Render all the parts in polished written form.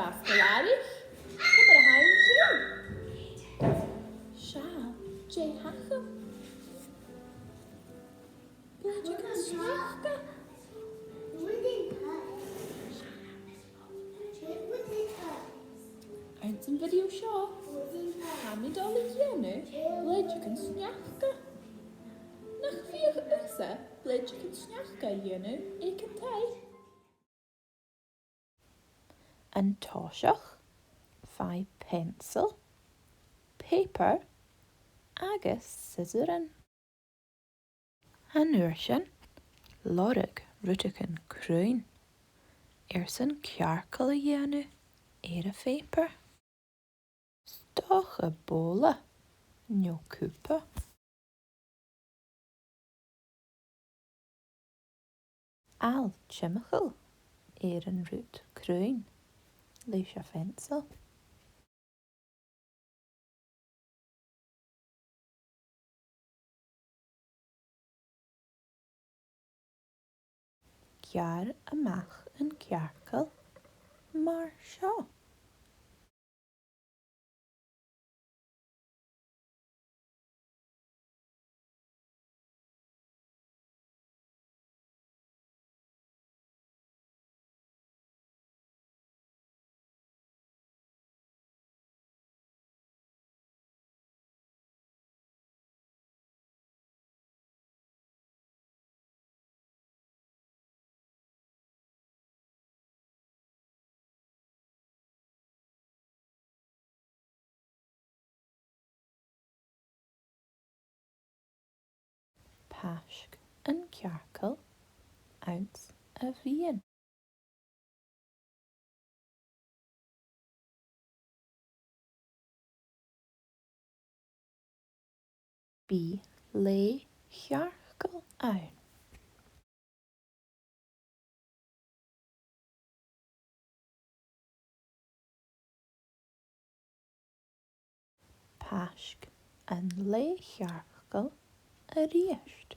Vascalari, Camerahai Shoe. Shah, J. Hacham, Blagica Snachka. Eind een video show. Hamid al het jene, Blagica Snachka. Nach 4 uur, Blagica Snachka jene, ik en hij. Een toshach, 5 pencil, paper, agus scissoren. An urshan, lorig rutiken kruin. Ersen kjarkele jenu, paper. Stoche bola, njo kupa. Al chemical, rut kruin, leisha pencil. Kjar amach en kjarkel, mar sjo. Pashk en kjarkel, ounce of wien. Be lay kjarkel aan. Pashk en lay kjarkel a riest.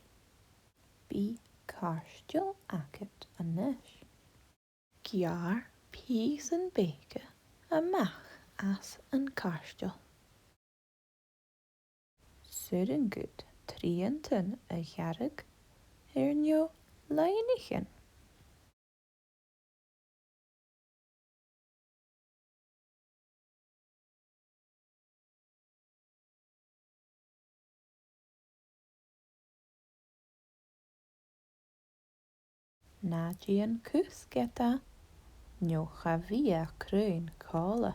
Be karstel akket a nish. Gjar peas en beke a mach as en karstel. Sudden good trienten a jarig njo leinigen. Nadien kusketa njo javia kruin kola.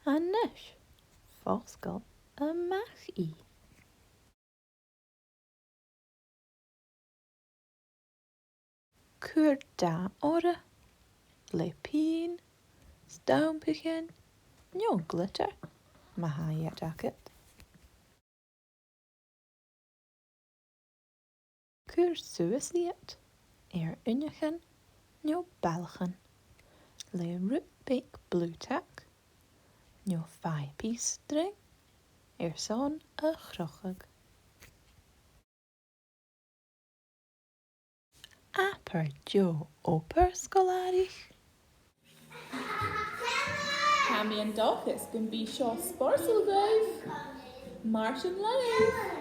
Anish, foskel a mach-i. Kurda ore, lepin, stoompigen, njo glitter, mahaya jacket. Kur suesiet, unigen, njo belgen. Le rutbik bluetak, njo 5-piece string, son a grochig. Aper jo oper scholarich. Cammy and Dolphus can be Shaw Sporsel Grove. Martin Live.